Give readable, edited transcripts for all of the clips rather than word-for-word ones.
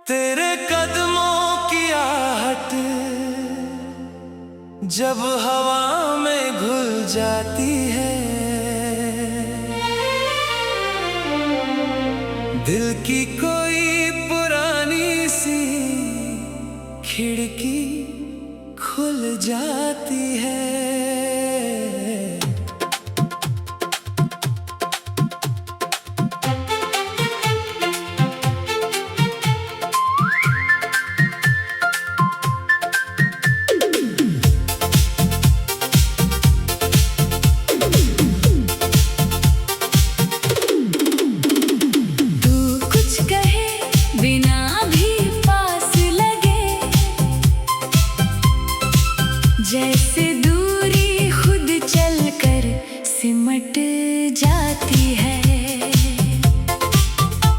तेरे कदमों की आहट जब हवा में घुल जाती है, दिल की कोई पुरानी सी खिड़की खुल जाती है। जैसे दूरी खुद चलकर सिमट जाती है।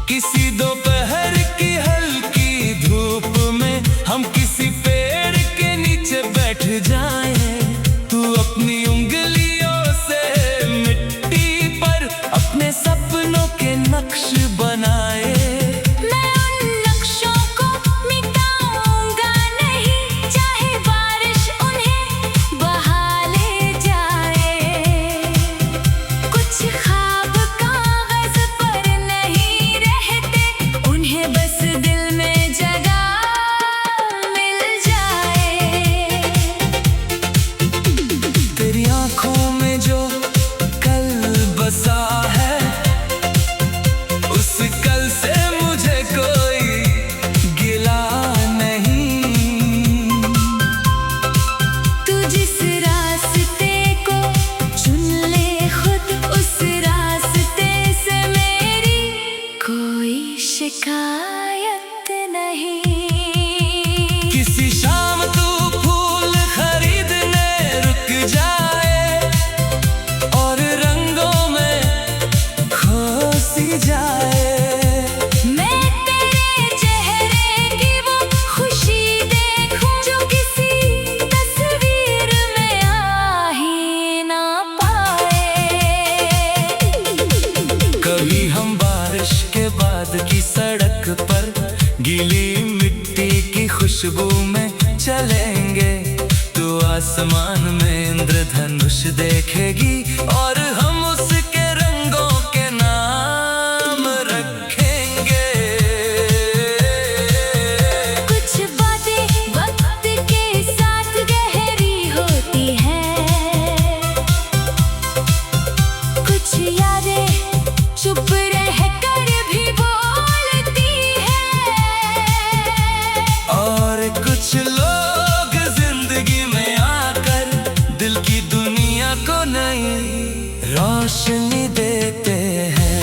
किसी दोपहर की हल्की धूप में हम किसी पेड़ के नीचे बैठ जाएं, तू अपनी उंगलियों से मिट्टी पर अपने सपनों के नक्श बनाए। शिकायत नहीं। किसी शाम तू फूल खरीदने रुक जाए और रंगों में खो सी जाए। मैं तेरे चेहरे की वो खुशी देखूं जो किसी तस्वीर में आ ही ना पाए। कभी हम बारिश के बाद की सड़क पर गीली मिट्टी की खुशबू में चलेंगे, तो आसमान में इंद्रधनुष देखेगी और हम उसके रंगों के नाम रखेंगे। कुछ बातें वक्त के साथ गहरी होती हैं, कुछ यादें चुप रहकर भी बोलती हैं, और कुछ लोग जिंदगी में आकर दिल की दुनिया को नई रोशनी देते हैं।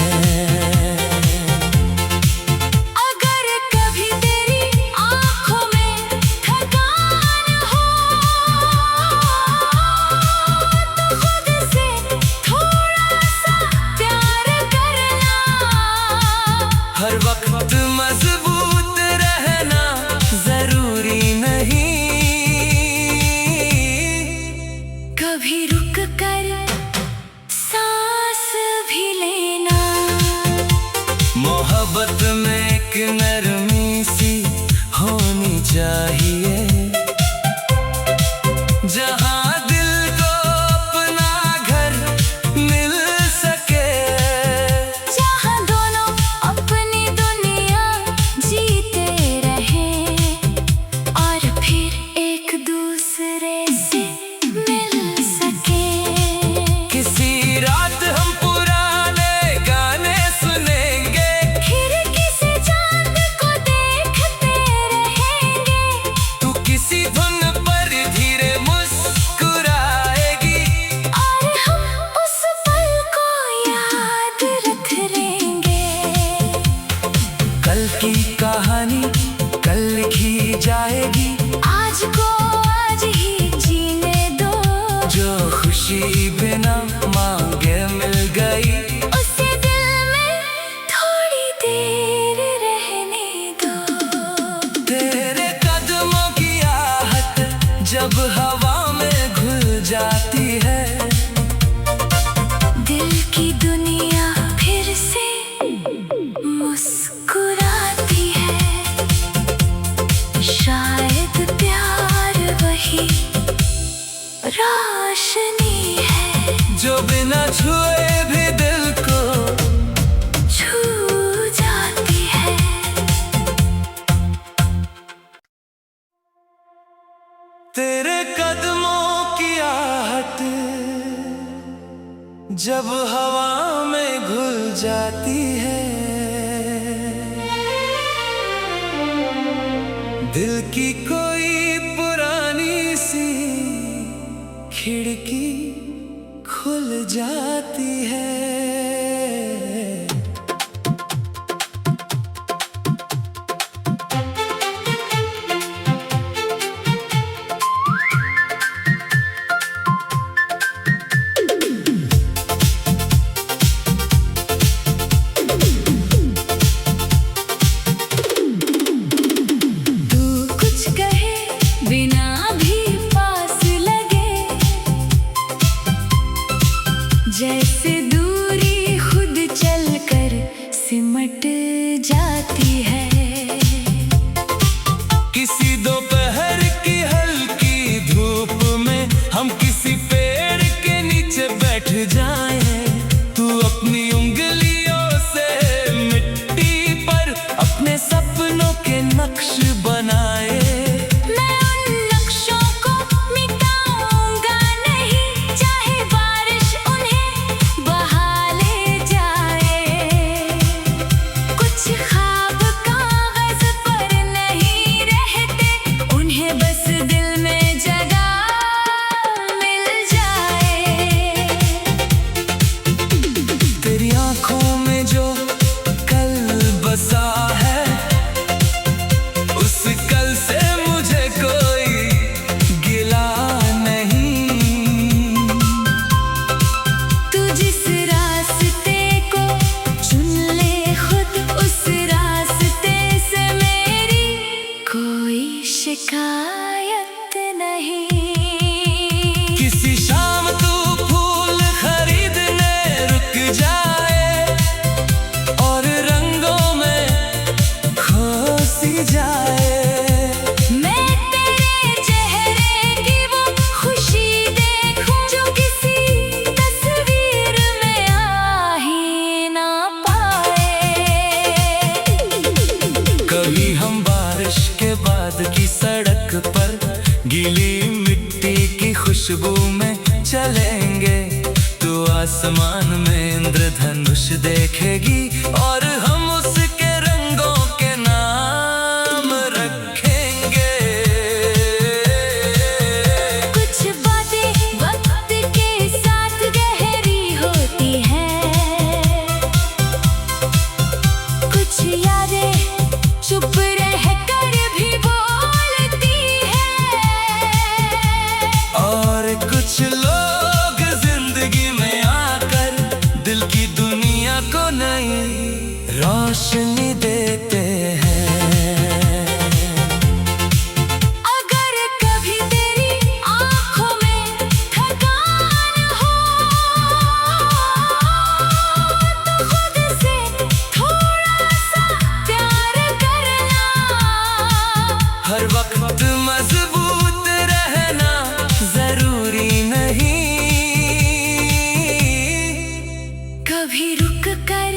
अगर कभी तेरी आँखों में थकान हो तो खुद से थोड़ा सा प्यार करना। हर वक्त मजबूत रहना जरूरी नहीं, कभी रुक कर सांस भी लेना। मोहब्बत में एक नरमी सी होनी चाहिए, जहां दिल को अपना घर मिल सके, जहां दोनों अपनी दुनिया जीते रहें और फिर एक दूसरे से मिल सके। किसी रात हम पुराने गाने सुनेंगे, खिड़की से चांद को देखते रहेंगे, तू किसी धुन पर धीरे मुस्कुराएगी और हम उस पल को याद रख लेंगे। कल की कहानी कल लिखी जाएगी, आज को आज ही जीने दो, जो खुशी बिना मांगे मिल गई, उसे दिल में थोड़ी देर रहने दो। तेरे कदमों की आहट जब हवा में घुल जाती है, दिल की दुनिया फिर से मुस्कुराती है। जब हवा में घुल जाती है, दिल की कोई पुरानी सी खिड़की खुल जाती है। जैसे दूरी खुद चलकर सिमट जाती है। किसी दोपहर की हल्की धूप में हम किसी पेड़ के नीचे बैठ जाएं, तू अपनी उंगलियों से मिट्टी पर अपने सपनों के नक्श बनाए। शिकायत नहीं। किसी शाम तू फूल खरीदने रुक जाए और रंगों में खो सी जाए। मैं तेरे चेहरे की वो खुशी देखूं जो किसी तस्वीर में आ ही ना पाए। कभी हम बारिश के बाद की सड़क पर गीली मिट्टी की खुशबू में चलेंगे, तो आसमान में इंद्रधनुष देखेगी और हम उसके रंगों के नाम रखेंगे। कुछ बातें वक्त के साथ गहरी होती हैं, कुछ यादें चुप रह कर भी बोलती हैं, और कुछ लोग जिंदगी में आकर दिल की दुनिया को नई रोशनी देते हैं। अगर कभी तेरी आँखों में थकान हो तो खुद से थोड़ा सा प्यार करना। हर वक्त मजबूत रहना जरूरी नहीं, कभी रुक कर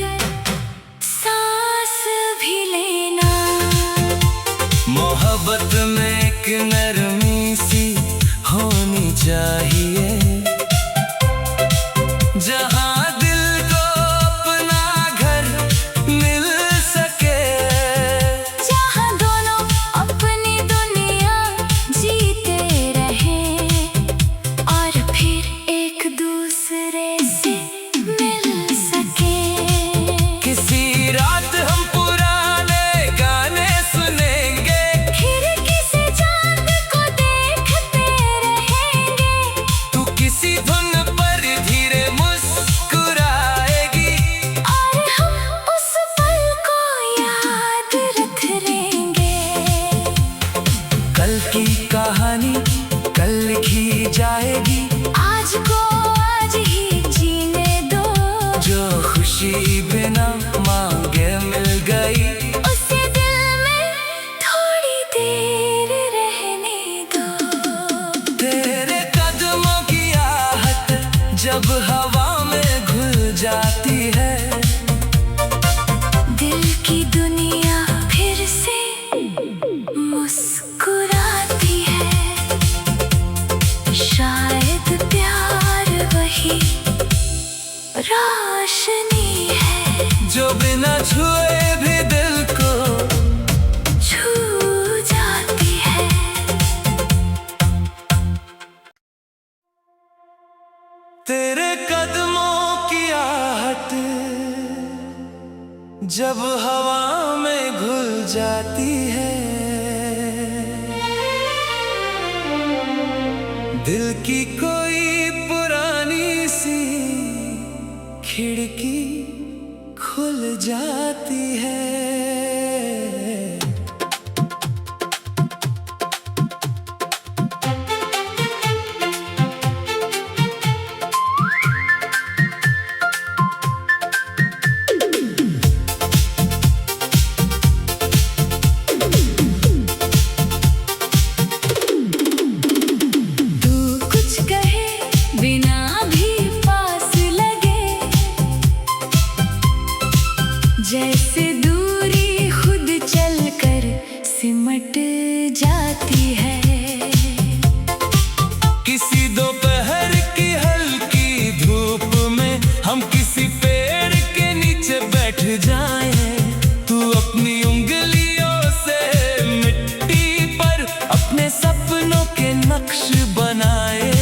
सांस भी लेना। मोहब्बत में एक नरमी सी होनी चाहिए, जहां दिल को अपना घर मिल सके, जहाँ दोनों अपनी दुनिया जीते रहें और फिर एक दूसरे से मिल सके। किसी रात हम पुराने गाने सुनेंगे, खिड़की से चांद को देखते रहेंगे, जब हवा में घुल जाती है, दिल की कोई पुरानी सी खिड़की खुल जाती है। जैसे दूरी खुद चलकर सिमट जाती है। किसी दोपहर की हल्की धूप में हम किसी पेड़ के नीचे बैठ जाएं, तू अपनी उंगलियों से मिट्टी पर अपने सपनों के नक्श बनाए।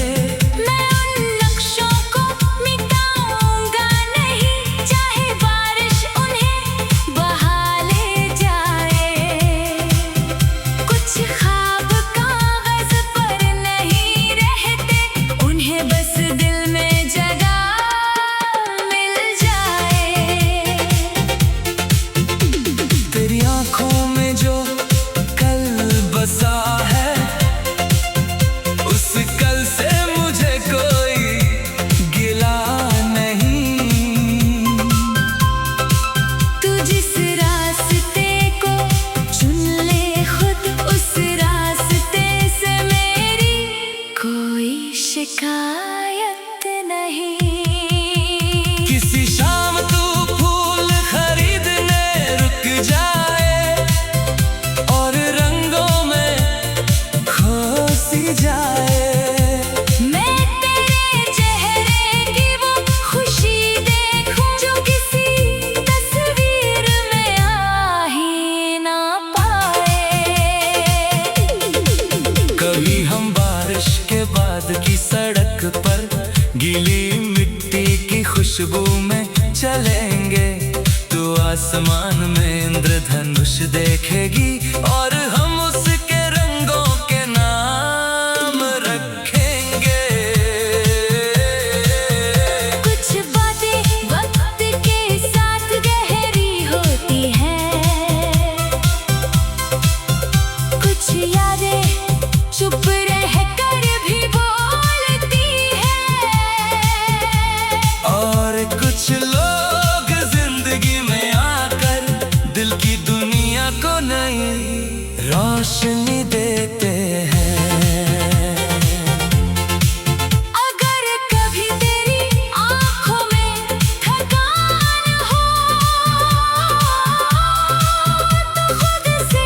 शिकायत नहीं। किसी शाम तू फूल खरीदने रुक जाए और रंगों में खो सी जाए। मैं तेरे चेहरे की वो खुशी देखूं जो किसी तस्वीर में आ ही ना पाए। कभी हम बारिश के बाद की सड़क पर गीली मिट्टी की खुशबू में चलेंगे, तो आसमान में इंद्रधनुष देखेगी और हम उसके रंगों के नाम रखेंगे। कुछ बातें वक्त के साथ गहरी होती हैं, कुछ यादें चुप रह कर भी बोलती हैं, और कुछ लोग जिंदगी में आकर दिल की दुनिया को नई रोशनी देते हैं। अगर कभी तेरी आँखों में थकान हो तो खुद से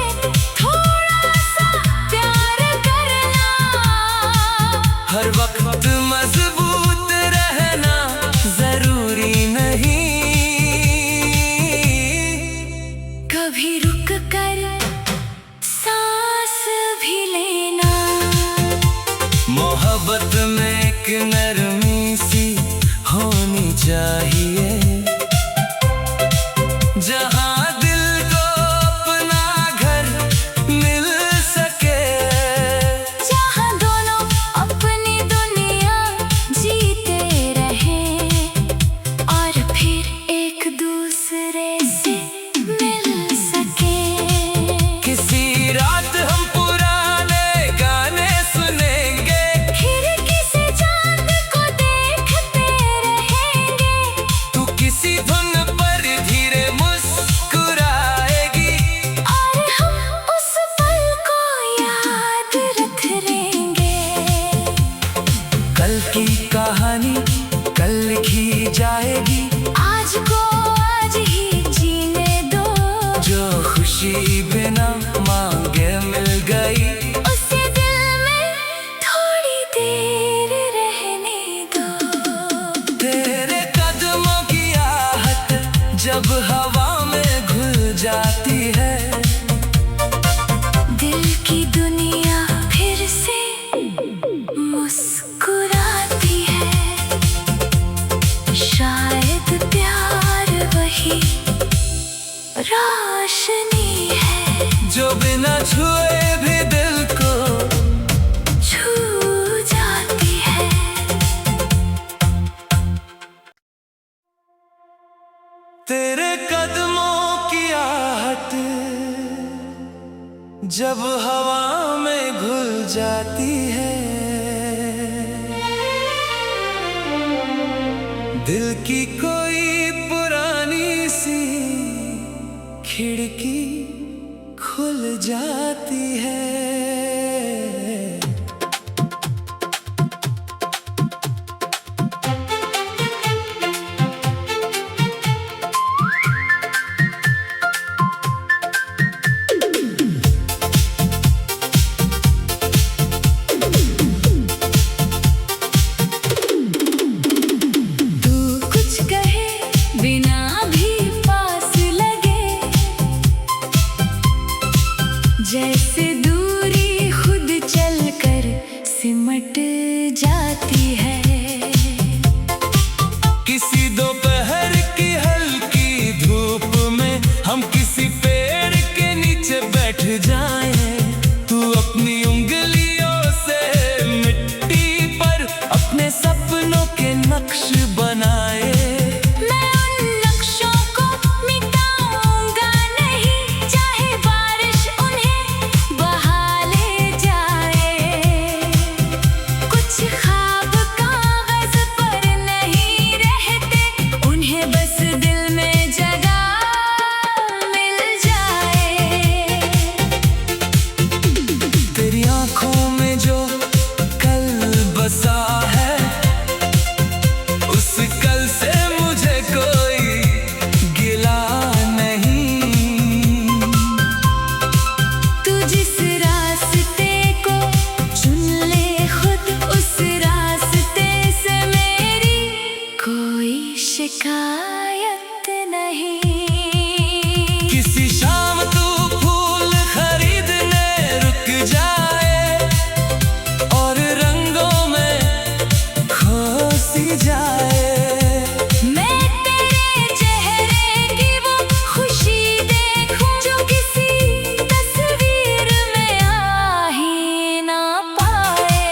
थोड़ा सा प्यार करना। हर वक्त मजबूत रहना जरूरी नहीं, कभी रुक कर सांस भी लेना। मोहब्बत में एक नरमी सी होनी चाहिए, जहां दिल को अपना घर मिल सके, जहाँ दोनों अपनी दुनिया जीते रहें और फिर एक दूसरे से मिल सके। किसी रात हम पुराने गाने सुनेंगे, खिड़की से चांद को देखते रहेंगे, तू किसी धुन पर धीरे मुस्कुराएगी और हम उस पल को याद रख लेंगे। कल की कहानी कल लिखी जाएगी, आज को आज ही जीने दो, जो खुशी बिना मांगे मिल गई, उसे दिल में थोड़ी देर रहने दो। तेरे कदमों की आहट जब हवा में घुल जाती है, दिल की दुनिया फिर से मुस्कुराती है। शायद प्यार वही चाशनी है जो बिना छुए भी दिल को छू जाती है। तेरे कदमों की आहट जब हवा में घुल जाती है, दिल की कोई पुरानी सी खिड़की खुल जाती है। जैसे दूरी खुद चलकर सिमट जाती है। किसी दोपहर की हल्की धूप में हम किसी पेड़ के नीचे बैठ जाएं, तू अपनी उंगलियों से मिट्टी पर अपने सपनों के नक्श बनाए। शिकायत नहीं। किसी शाम तू फूल खरीदने रुक जाए और रंगों में खो सी जाए। मैं तेरे चेहरे की वो खुशी देखूं जो किसी तस्वीर में आ ही ना पाए।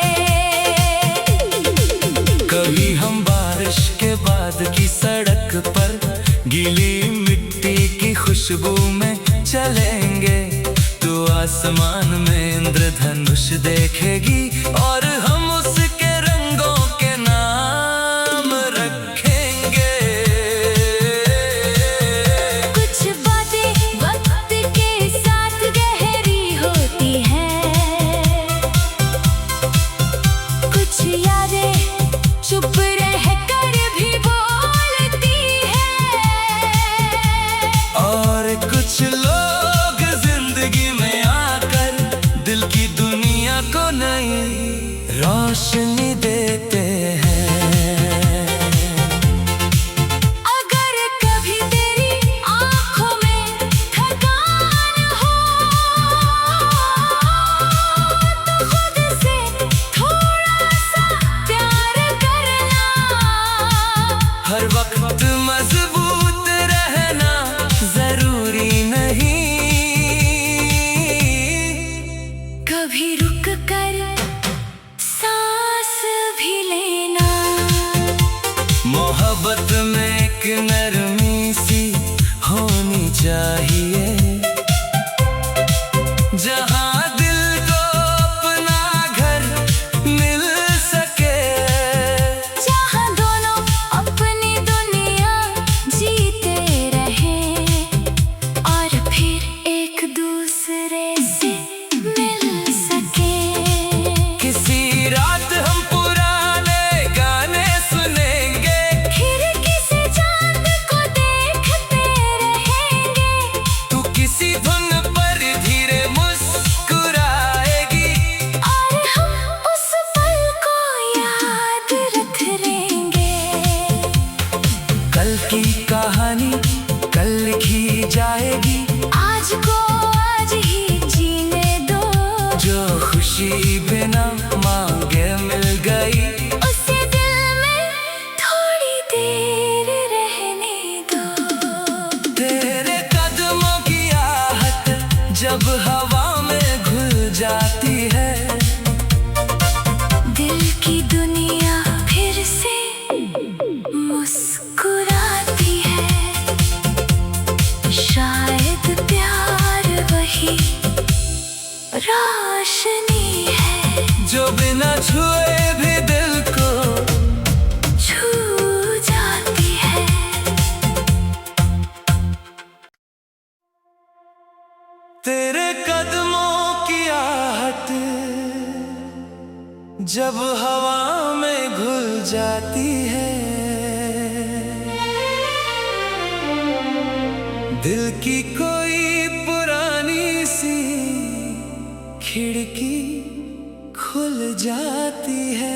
कभी हम बारिश के बाद की सड़क पर गीली मिट्टी की खुशबू में चलेंगे, तो आसमान में इंद्रधनुष देखेगी और हम उसके रंगों के नाम रखेंगे। कुछ बातें वक्त के साथ गहरी होती हैं, कुछ यादें चुप रहकर भी बोलती हैं, और कुछ लोग जिंदगी में आकर दिल की दुनिया को नई जब हवा में घुल जाती है, दिल की दुनिया फिर से मुस्कुराती है। शायद प्यार वही रोशनी है जो बिना छुए भी दिल को छू जाती है। तेरे कदमों की आहट जब हवा में घुल जाती है, दिल की कोई पुरानी सी खिड़की खुल जाती है।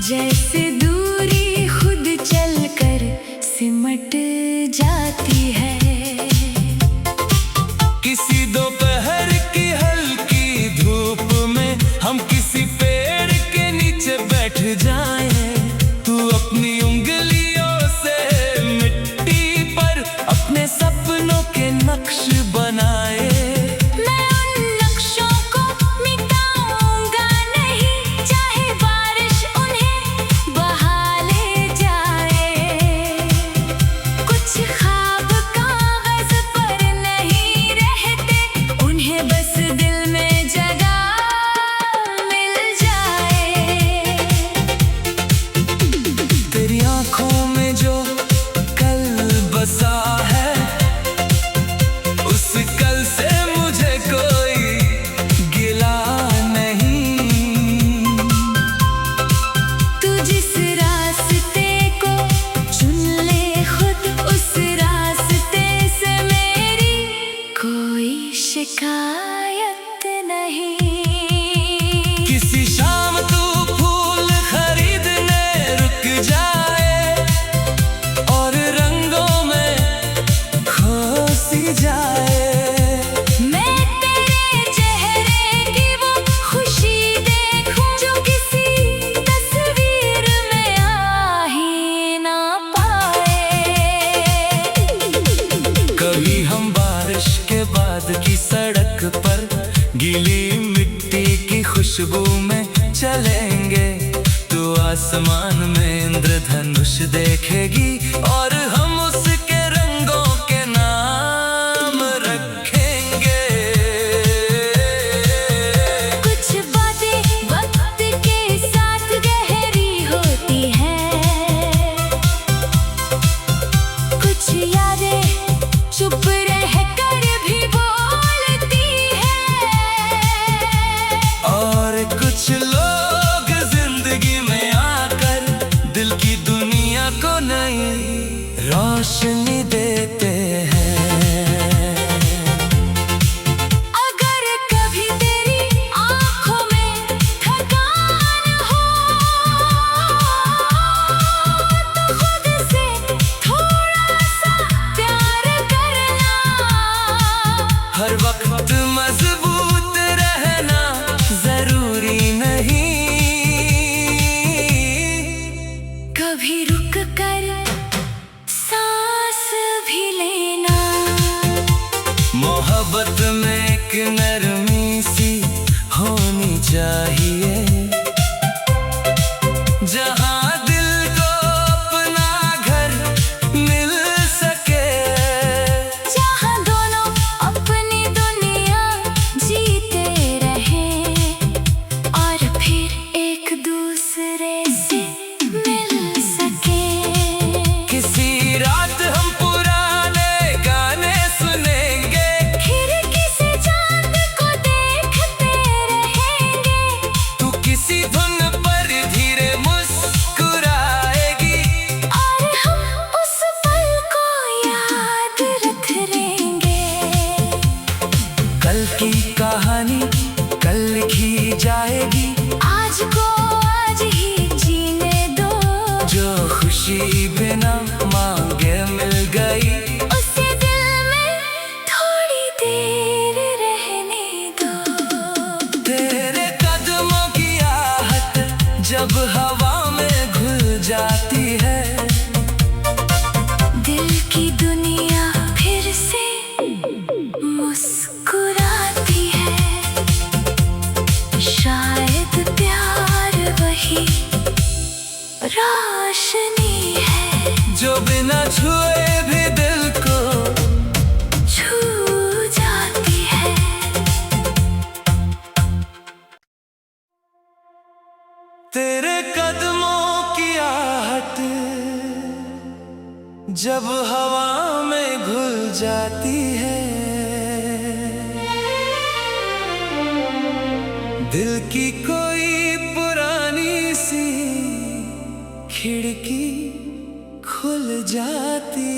जैसे दूरी खुद चलकर सिमट जाती है। किसी दोपहर की हल्की धूप में हम किसी पेड़ के नीचे बैठ जाएं, तू अपनी उंगलियों से मिट्टी पर अपने सपनों के नक्श बनाए। शिकायत नहीं। किसी शाम तू फूल खरीदने रुक जाए और रंगों में खो सी जाए। मैं तेरे चेहरे की वो खुशी देखूं जो किसी तस्वीर में आ ही ना पाए। कभी हम बारिश के बाद की सड़क पर गीली मिट्टी की खुशबू में चलेंगे, तो आसमान में इंद्रधनुष देखेगी और हम उसके रंगों के नाम रखेंगे। कुछ बातें वक्त के साथ गहरी होती हैं, कुछ यादें चुप रहकर भी बोलती हैं, और कुछ लोग जिंदगी में आकर दिल की दुनिया को नई रोशनी देते हैं। अगर कभी तेरी आँखों में थकान हो तो खुद से थोड़ा सा प्यार करना। हर वक्त मजबूत रहना जरूरी नहीं, कभी रुक कर सांस भी लेना। मोहब्बत में एक नरमी सी होनी चाहिए, जहां दिल को अपना घर मिल सके, जहाँ दोनों अपनी दुनिया जीते रहें और फिर एक दूसरे से मिल सके। किसी रात हम पुराने गाने सुनेंगे, खिड़की से चांद को देखते रहेंगे, खुशी बिना मांगे मिल गई। उसे दिल में थोड़ी देर रहने दो। तेरे कदमों की आहट जब हवा में घुल जाती है, दिल की दुनिया फिर से मुस्कुराती है। शायद प्यार वही रोशनी है जो बिना छुए भी दिल को छू जाती है। तेरे कदमों की आहट जब हवा में घुल जाती है, दिल की कोई पुरानी सी खिड़की खुल जाती